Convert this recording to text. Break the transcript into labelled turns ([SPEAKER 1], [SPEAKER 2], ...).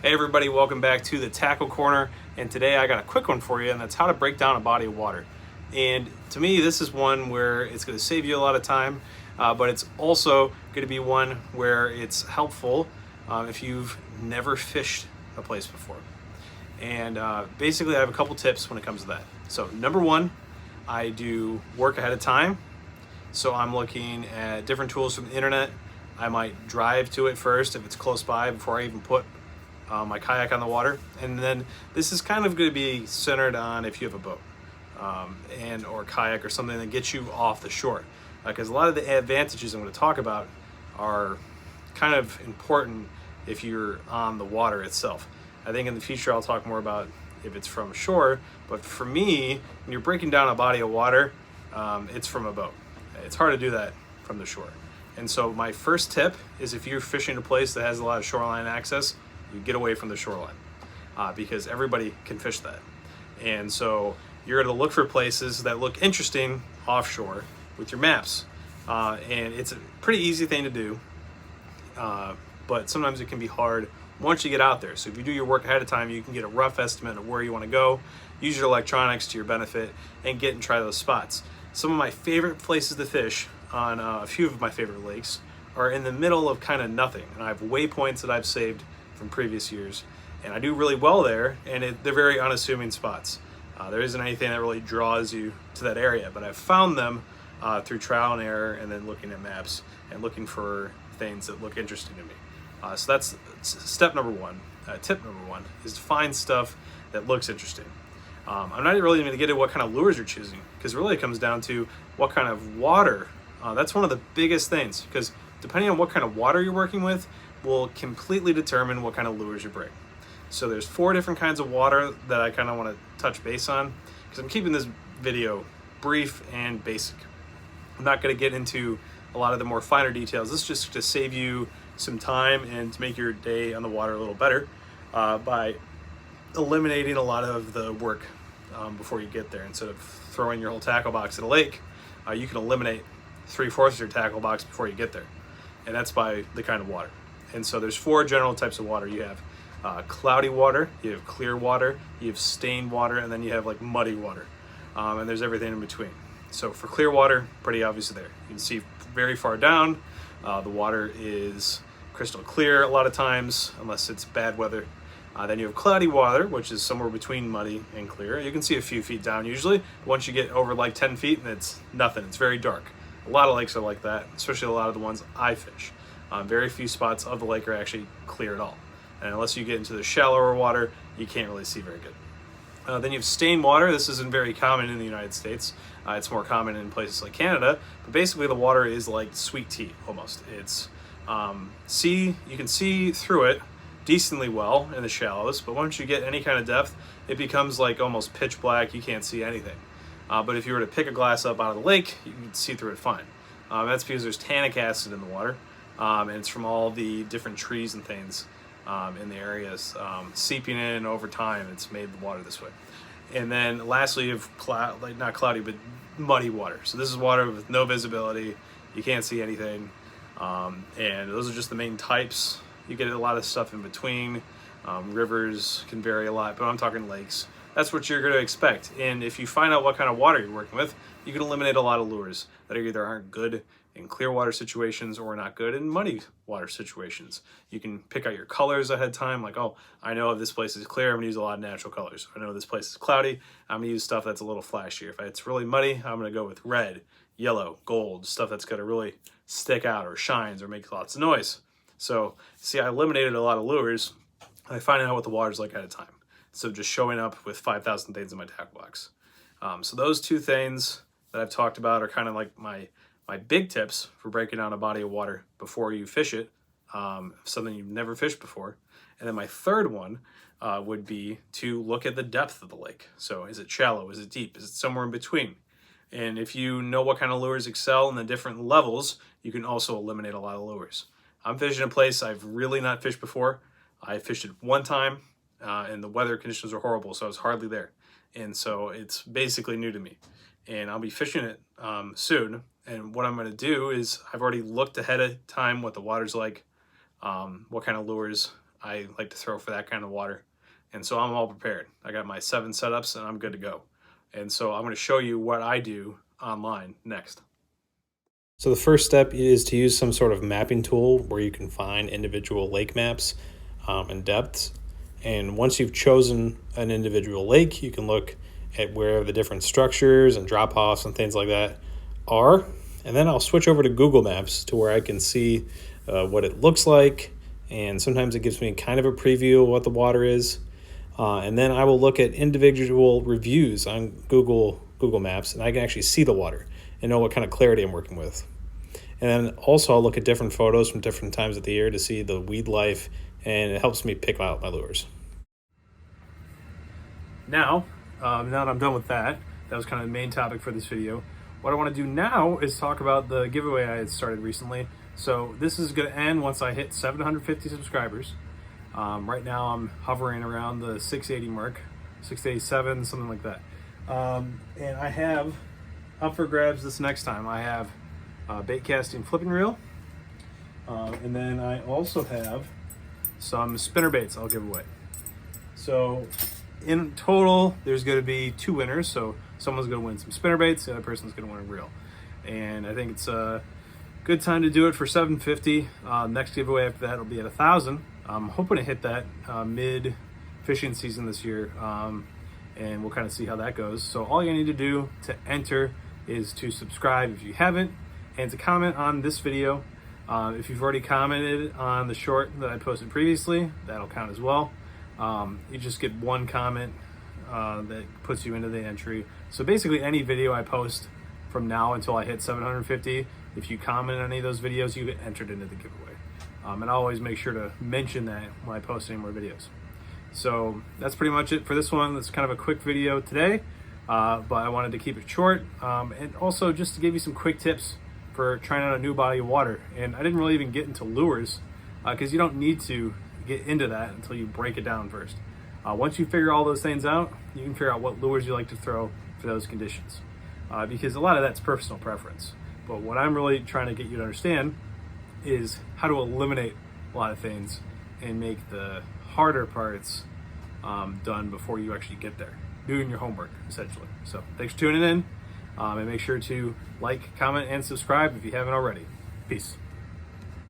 [SPEAKER 1] Hey everybody, welcome back to the Tackle Corner, and today I got a quick one for you, and that's how to break down a body of water. And to me, this is one where it's going to save you a lot of time, but it's also going to be one where it's helpful if you've never fished a place before. And basically, I have a couple tips when it comes to that. So number one, I do work ahead of time. So I'm looking at different tools from the internet. I might drive to it first if it's close by before I even put my kayak on the water. And then this is kind of going to be centered on if you have a boat and or kayak or something that gets you off the shore. Because a lot of the advantages I'm going to talk about are kind of important if you're on the water itself. I think in the future I'll talk more about if it's from shore, but for me, when you're breaking down a body of water, it's from a boat. It's hard to do that from the shore. And so my first tip is if you're fishing a place that has a lot of shoreline access, you get away from the shoreline because everybody can fish that. And so you're going to look for places that look interesting offshore with your maps. And it's a pretty easy thing to do, but sometimes it can be hard once you get out there. So if you do your work ahead of time, you can get a rough estimate of where you want to go, use your electronics to your benefit, and get and try those spots. Some of my favorite places to fish on a few of my favorite lakes are in the middle of kind of nothing. And I have waypoints that I've saved from previous years, and I do really well there, and they're very unassuming spots. There isn't anything that really draws you to that area, but I've found them through trial and error and then looking at maps and looking for things that look interesting to me. So that's step number one. Tip number one is to find stuff that looks interesting. I'm not really going to get into what kind of lures you're choosing, because really it comes down to what kind of water. That's one of the biggest things, because depending on what kind of water you're working with will completely determine what kind of lures you bring. So there's 4 different kinds of water that I kind of want to touch base on, because I'm keeping this video brief and basic. I'm not going to get into a lot of the more finer details. This is just to save you some time and to make your day on the water a little better by eliminating a lot of the work before you get there. Instead of throwing your whole tackle box at a lake, you can eliminate 3/4 of your tackle box before you get there. And that's by the kind of water. And so there's 4 general types of water. You have cloudy water, you have clear water, you have stained water, and then you have like muddy water. And there's everything in between. So for clear water, pretty obvious there. You can see very far down. The water is crystal clear a lot of times, unless it's bad weather. Then you have cloudy water, which is somewhere between muddy and clear. You can see a few feet down usually. Once you get over like 10 feet, and it's nothing. It's very dark. A lot of lakes are like that, especially a lot of the ones I fish. Very few spots of the lake are actually clear at all. And unless you get into the shallower water, you can't really see very good. Then you have stained water. This isn't very common in the United States. It's more common in places like Canada. But basically the water is like sweet tea, almost. It's you can see through it decently well in the shallows, but once you get any kind of depth, it becomes like almost pitch black. You can't see anything. But if you were to pick a glass up out of the lake, you can see through it fine. That's because there's tannic acid in the water, and it's from all the different trees and things in the areas seeping in over time. It's made the water this way. And then lastly, you have not cloudy, but muddy water. So this is water with no visibility. You can't see anything. And those are just the main types. You get a lot of stuff in between. Rivers can vary a lot, but I'm talking lakes. That's what you're going to expect. And if you find out what kind of water you're working with, you can eliminate a lot of lures that either aren't good in clear water situations or not good in muddy water situations. You can pick out your colors ahead of time, like, oh, I know if this place is clear, I'm going to use a lot of natural colors. I know this place is cloudy, I'm going to use stuff that's a little flashier. If it's really muddy, I'm going to go with red, yellow, gold, stuff that's going to really stick out or shines or make lots of noise. So, see, I eliminated a lot of lures by finding out what the water's like ahead of time. So just showing up with 5,000 things in my tackle box. So those 2 things that I've talked about are kind of like my big tips for breaking down a body of water before you fish it, something you've never fished before. And then my third one would be to look at the depth of the lake. So is it shallow? Is it deep? Is it somewhere in between? And if you know what kind of lures excel in the different levels, you can also eliminate a lot of lures. I'm fishing a place I've really not fished before. I fished it one time. And the weather conditions were horrible, so I was hardly there. And so it's basically new to me. And I'll be fishing it soon. And what I'm going to do is I've already looked ahead of time what the water's like, what kind of lures I like to throw for that kind of water. And so I'm all prepared. I got my 7 setups and I'm good to go. And so I'm going to show you what I do online next. So the first step is to use some sort of mapping tool where you can find individual lake maps and depths. And once you've chosen an individual lake, you can look at where the different structures and drop-offs and things like that are. And then I'll switch over to Google Maps to where I can see what it looks like. And sometimes it gives me kind of a preview of what the water is. And then I will look at individual reviews on Google Maps, and I can actually see the water and know what kind of clarity I'm working with. And then also I'll look at different photos from different times of the year to see the weed life, and it helps me pick out my lures. Now that I'm done with that was kind of the main topic for this video. What I want to do now is talk about the giveaway I had started recently. So this is going to end once I hit 750 subscribers. Right now I'm hovering around the 680 mark, 687, something like that. And I have up for grabs this next time. I have bait casting flipping reel. And then I also have some spinner baits I'll give away. So in total, there's going to be 2 winners. So someone's going to win some spinner baits, the other person's going to win a reel. And I think it's a good time to do it for 750. Next giveaway after that will be at 1,000. I'm hoping to hit that mid fishing season this year, and we'll kind of see how that goes. So all you need to do to enter is to subscribe if you haven't, and to comment on this video. If you've already commented on the short that I posted previously, that'll count as well. You just get 1 comment that puts you into the entry. So basically any video I post from now until I hit 750, if you comment on any of those videos, you get entered into the giveaway. And I always make sure to mention that when I post any more videos. So that's pretty much it for this one. That's kind of a quick video today, but I wanted to keep it short. And also just to give you some quick tips for trying out a new body of water. And I didn't really even get into lures because you don't need to get into that until you break it down first. Once you figure all those things out, you can figure out what lures you like to throw for those conditions. Because a lot of that's personal preference. But what I'm really trying to get you to understand is how to eliminate a lot of things and make the harder parts done before you actually get there. Doing your homework, essentially. So thanks for tuning in, and make sure to like, comment, and subscribe if you haven't already. Peace.